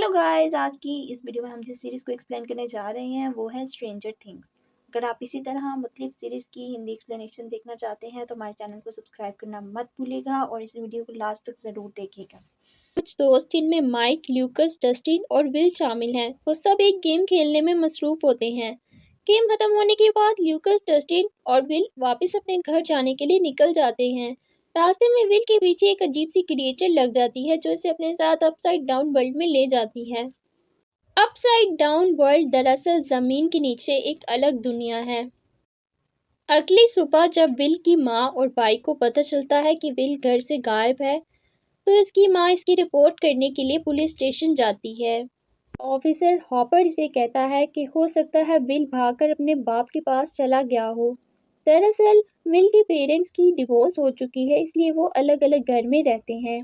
Hello guys, आज की इस वीडियो में हम जिस सीरीज़ को एक्सप्लेन करने जा रहे हैं वो है स्ट्रेंजर थिंग्स। अगर आप इसी तरह मतलब सीरीज़ की हिंदी एक्सप्लेनेशन देखना चाहते हैं तो हमारे चैनल को सब्सक्राइब करना मत भूलिएगा और इस वीडियो को लास्ट तक ज़रूर देखिएगा। कुछ दोस्त जिनमें माइक, ल्यूकस, डस्टिन और विल शामिल हैं, वो सब एक गेम खेलने में मसरूफ होते हैं। गेम खत्म होने के बाद ल्यूकस, डस्टिन और विल वापस अपने घर जाने के लिए निकल जाते हैं। रास्ते में विल के पीछे एक अजीब सी क्रिएचर लग जाती है जो इसे अपने साथ अपसाइड डाउन वर्ल्ड में ले जाती है। अपसाइड डाउन वर्ल्ड दरअसल जमीन के नीचे एक अलग दुनिया है। अगली सुबह जब विल की माँ और भाई को पता चलता है कि विल घर से गायब है, तो इसकी माँ इसकी रिपोर्ट करने के लिए पुलिस स्टेशन जाती है। ऑफिसर हॉपर इसे कहता है कि हो सकता है विल भागकर अपने बाप के पास चला गया हो। दरअसल विल के पेरेंट्स की डिवोर्स हो चुकी है, इसलिए वो अलग अलग घर में रहते हैं।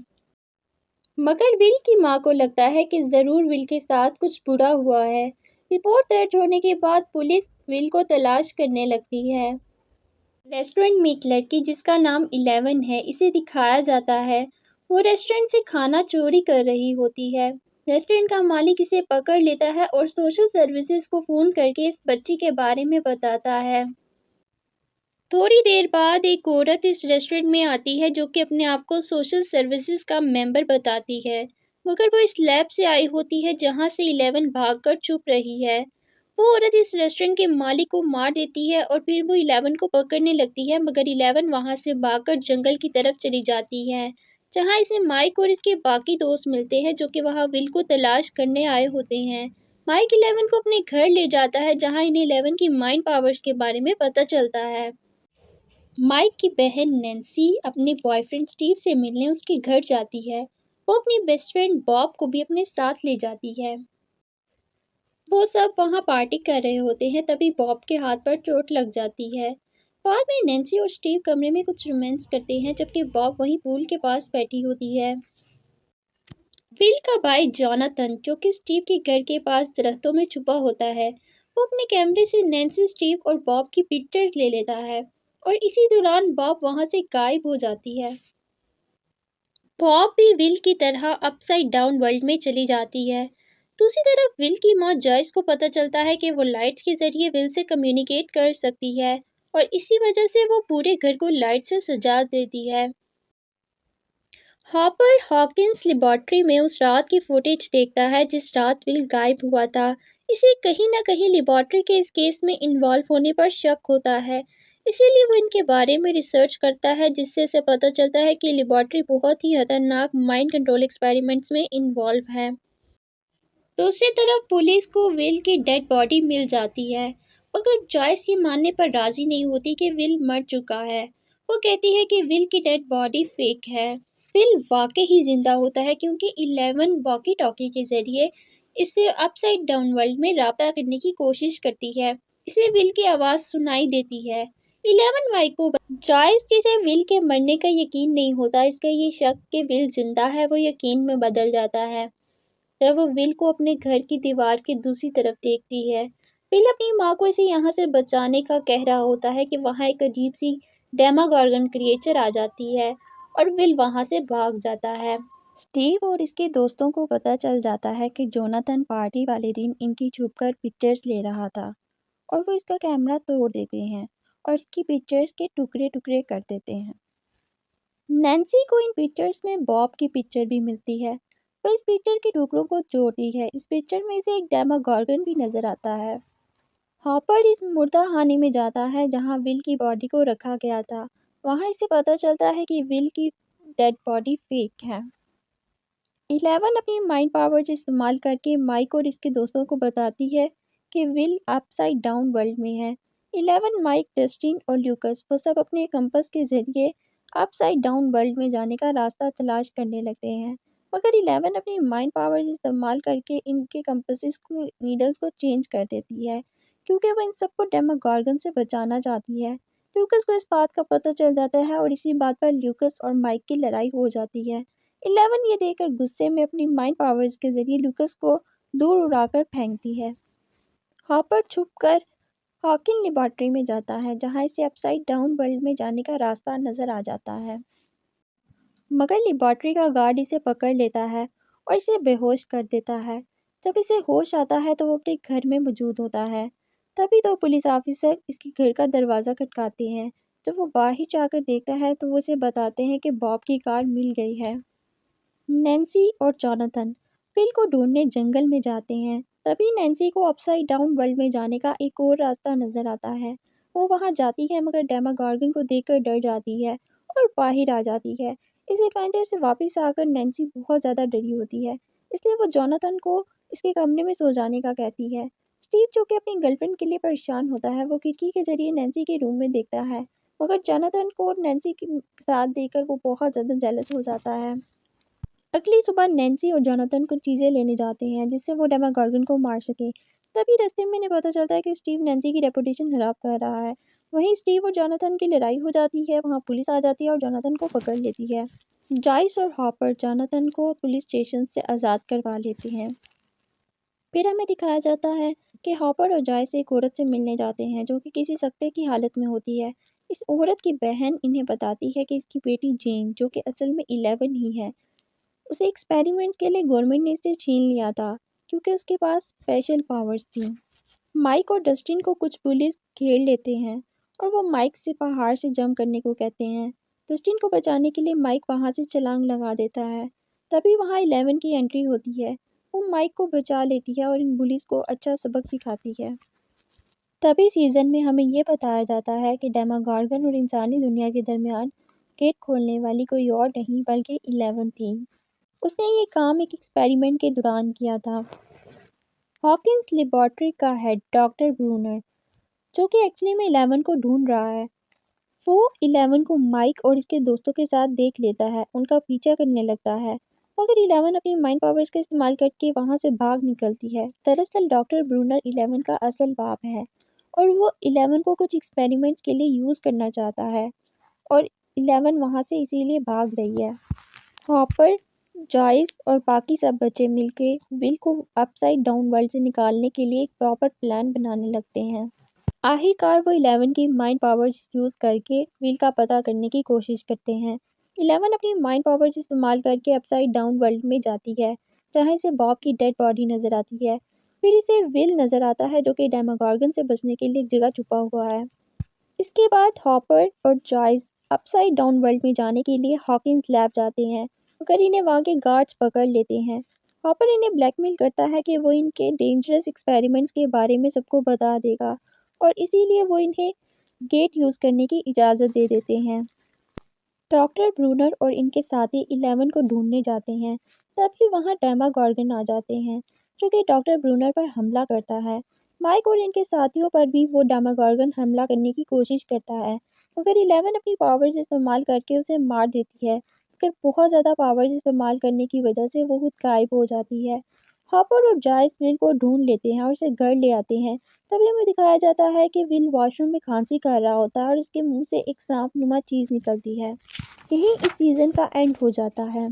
मगर विल की माँ को लगता है कि ज़रूर विल के साथ कुछ बुरा हुआ है। रिपोर्ट दर्ज होने के बाद पुलिस विल को तलाश करने लगती है। रेस्टोरेंट में एक लड़की जिसका नाम 11 है, इसे दिखाया जाता है। वो रेस्टोरेंट से खाना चोरी कर रही होती है। रेस्टोरेंट का मालिक इसे पकड़ लेता है और सोशल सर्विसेज को फ़ोन करके इस बच्ची के बारे में बताता है। थोड़ी देर बाद एक औरत इस रेस्टोरेंट में आती है जो कि अपने आप को सोशल सर्विसेज का मेंबर बताती है, मगर वो इस लैब से आई होती है जहां से 11 भागकर छुप रही है। वो औरत इस रेस्टोरेंट के मालिक को मार देती है और फिर वो 11 को पकड़ने लगती है, मगर 11 वहां से भागकर जंगल की तरफ चली जाती है, जहां इसे माइक और इसके बाकी दोस्त मिलते हैं जो कि वहां विल को तलाश करने आए होते हैं। माइक 11 को अपने घर ले जाता है जहां इन्हें 11 की माइंड पावर्स के बारे में पता चलता है। माइक की बहन नैन्सी अपने बॉयफ्रेंड स्टीव से मिलने उसके घर जाती है। वो अपनी बेस्ट फ्रेंड बॉब को भी अपने साथ ले जाती है। वो सब वहाँ पार्टी कर रहे होते हैं, तभी बॉब के हाथ पर चोट लग जाती है। बाद में नैन्सी और स्टीव कमरे में कुछ रोमांस करते हैं जबकि बॉब वहीं पूल के पास बैठी होती है। विल का भाई जॉनथन, जो कि स्टीव के घर के पास दरख्तों में छुपा होता है, वो अपने कैमरे से नैन्सी, स्टीव और बॉब की पिक्चर्स ले लेता है और इसी दौरान बॉब वहां से गायब हो जाती है। बॉब भी विल की तरह अपसाइड डाउन वर्ल्ड में चली जाती है। दूसरी तरफ विल की माँ जॉयस को पता चलता है कि वो लाइट्स के जरिए विल से कम्युनिकेट कर सकती है और इसी वजह से वो पूरे घर को लाइट से सजा देती है। हॉपर हॉकिंस लेबॉर्ट्री में उस रात की फुटेज देखता है जिस रात विल गायब हुआ था। इसे कहीं न कहीं लेबॉर्ट्री के इस केस में इन्वॉल्व होने पर शक होता है, इसीलिए वो इनके बारे में रिसर्च करता है जिससे उसे पता चलता है कि लेबॉर्ट्री बहुत ही खतरनाक माइंड कंट्रोल एक्सपेरिमेंट्स में इन्वॉल्व है। दूसरी तरफ पुलिस को विल की डेड बॉडी मिल जाती है, मगर जॉयस ये मानने पर राजी नहीं होती कि विल मर चुका है। वो कहती है कि विल की डेड बॉडी फेक है। विल वाकई ही जिंदा होता है क्योंकि 11 वॉकी टॉकी के जरिए इससे अपसाइड डाउन वर्ल्ड में राब्ता करने की कोशिश करती है। इसे विल की आवाज़ सुनाई देती है। 11 वाई को जॉयस जिसे विल के मरने का यकीन नहीं होता, इसका ये शक कि विल जिंदा है वो यकीन में बदल जाता है जब वो विल को अपने घर की दीवार की दूसरी तरफ देखती है। विल अपनी माँ को इसे यहाँ से बचाने का कह रहा होता है कि वहाँ एक अजीब सी डेमागॉर्गन क्रिएचर आ जाती है और विल वहाँ से भाग जाता है। स्टीव और इसके दोस्तों को पता चल जाता है कि जोनाथन पार्टी वाले दिन इनकी छुपकर पिक्चर्स ले रहा था और वो इसका कैमरा तोड़ देते हैं और इसकी पिक्चर्स के टुकड़े टुकड़े कर देते हैं। नैन्सी को इन पिक्चर्स में बॉब की पिक्चर भी मिलती है। वो इस पिक्चर के टुकड़ों को जोड़ती है। इस पिक्चर में इसे एक डेमागॉर्गन भी नजर आता है। हॉपर इस मुर्दाखाने में जाता है जहां विल की बॉडी को रखा गया था। वहां इसे पता चलता है कि विल की डेड बॉडी फेक है। 11 अपनी माइंड पावर्स इस्तेमाल करके माइक और इसके दोस्तों को बताती है कि विल अपसाइड डाउन वर्ल्ड में है। 11, माइक, डस्टिन और ल्यूकस वो सब अपने कंपास के जरिए अपसाइड डाउन वर्ल्ड में जाने का रास्ता तलाश करने लगते हैं, मगर 11 अपनी माइंड पावर्स इस्तेमाल करके इनके कंपासेस को नीडल्स को चेंज कर देती है क्योंकि वो इन सबको डेमागॉर्गन से बचाना चाहती है। ल्यूकस को इस बात का पता चल जाता है और इसी बात पर ल्यूकस और माइक की लड़ाई हो जाती है। 11 ये देखकर गुस्से में अपनी माइंड पावर्स के जरिए लूकस को दूर उड़ाकर फेंकती है। हॉपर छुपकर हॉकिंग लेबॉर्ट्री में जाता है जहां इसे अपसाइड डाउन वर्ल्ड में जाने का रास्ता नजर आ जाता है, मगर लेबॉर्ट्री का गार्ड इसे पकड़ लेता है और इसे बेहोश कर देता है। जब इसे होश आता है तो वो अपने घर में मौजूद होता है। तभी 2 पुलिस ऑफिसर इसके घर का दरवाज़ा खटकाते हैं। जब वो बाहर जाकर देखता है तो वो उसे बताते हैं कि बॉब की कार मिल गई है। नैन्सी और जॉनथन फिल को ढूंढने जंगल में जाते हैं। तभी नैन्सी को अपसाइड डाउन वर्ल्ड में जाने का एक और रास्ता नजर आता है। वो वहां जाती है मगर डेमागॉर्गन को देखकर डर जाती है और बाहर आ जाती है। इस एडवेंचर से वापस आकर नैन्सी बहुत ज़्यादा डरी होती है, इसलिए वो जॉनथन को इसके कमरे में सो जाने का कहती है। स्टीव जो कि अपनी गर्लफ्रेंड के लिए परेशान होता है, वो खिड़की के जरिए नैन्सी के रूम में देखता है, मगर जॉनथन को नैन्सी के साथ देखकर वो बहुत ज़्यादा जेलस हो जाता है। अगली सुबह नैन्सी और जोनाथन कुछ चीजें लेने जाते हैं जिससे वो डेमागॉर्गन को मार सके। तभी रास्ते में इन्हें पता चलता है कि स्टीव नैन्सी की रेपुटेशन खराब कर रहा है। वहीं स्टीव और जोनाथन की लड़ाई हो जाती है, वहां पुलिस आ जाती है और जोनाथन को पकड़ लेती है। जॉयस और हॉपर जोनाथन को पुलिस स्टेशन से आज़ाद करवा लेते हैं। फिर हमें दिखाया जाता है कि हॉपर और जॉयस एक औरत से मिलने जाते हैं जो कि किसी सकते की हालत में होती है। इस औरत की बहन इन्हें बताती है कि इसकी बेटी जेन, जो कि असल में 11 ही है, उसे एक्सपेरिमेंट्स के लिए गवर्नमेंट ने इसे छीन लिया था क्योंकि उसके पास स्पेशल पावर्स थी। माइक और डस्टिन को कुछ पुलिस घेर लेते हैं और वो माइक से पहाड़ से जंप करने को कहते हैं। डस्टिन को बचाने के लिए माइक वहां से छलांग लगा देता है। तभी वहां 11 की एंट्री होती है। वो माइक को बचा लेती है और इन पुलिस को अच्छा सबक सिखाती है। तभी सीजन में हमें ये बताया जाता है कि डेमागॉर्गन और इंसानी दुनिया के दरमियान गेट खोलने वाली कोई और नहीं बल्कि 11 थी। उसने ये काम एक एक्सपेरिमेंट के दौरान किया था। हॉकिंस लेबोरेटरी का हेड डॉक्टर ब्रूनर, जो कि एक्चुअली में 11 को ढूंढ रहा है, वो 11 को माइक और इसके दोस्तों के साथ देख लेता है, उनका पीछा करने लगता है, मगर 11 अपनी माइंड पावर्स का इस्तेमाल करके वहां से भाग निकलती है। दरअसल डॉक्टर ब्रूनर 11 का असल बाप है और वो 11 को कुछ एक्सपेरिमेंट्स के लिए यूज करना चाहता है और 11 वहां से इसीलिए भाग रही है। हॉपर, जॉयस और बाकी सब बच्चे मिलके विल को अपसाइड डाउन वर्ल्ड से निकालने के लिए एक प्रॉपर प्लान बनाने लगते हैं। आखिरकार वो 11 की माइंड पावर्स यूज करके विल का पता करने की कोशिश करते हैं। 11 अपनी माइंड पावर्स इस्तेमाल करके अपसाइड डाउन वर्ल्ड में जाती है, जहाँ इसे बॉब की डेड बॉडी नजर आती है। फिर इसे विल नजर आता है जो कि डेमागॉर्गन से बचने के लिए एक जगह छुपा हुआ है। इसके बाद हॉपर और जॉयस अपसाइड डाउन वर्ल्ड में जाने के लिए हॉकिंस लैब जाते हैं, मगर इन्हें वहां के गार्ड्स पकड़ लेते हैं। हॉपर इन्हें ब्लैकमेल करता है कि वो इनके डेंजरस एक्सपेरिमेंट्स के बारे में सबको बता देगा और इसीलिए वो इन्हें गेट यूज करने की इजाज़त दे देते हैं। डॉक्टर ब्रूनर और इनके साथी 11 को ढूंढने जाते हैं। तभी वहां डेमागॉर्गन आ जाते हैं जो कि डॉक्टर ब्रूनर पर हमला करता है। माइक और इनके साथियों पर भी वो डेमागॉर्गन हमला करने की कोशिश करता है, मगर 11 अपनी पावर्स इस्तेमाल करके उसे मार देती है, मगर बहुत ज़्यादा पावर्स इस्तेमाल करने की वजह से वो खुद गायब हो जाती है। हॉपर और जॉयस विल को ढूंढ लेते हैं और उसे घर ले आते हैं। तभी हमें दिखाया जाता है कि विल वॉशरूम में खांसी कर रहा होता है और उसके मुंह से एक सांप नुमा चीज़ निकलती है। यही इस सीज़न का एंड हो जाता है।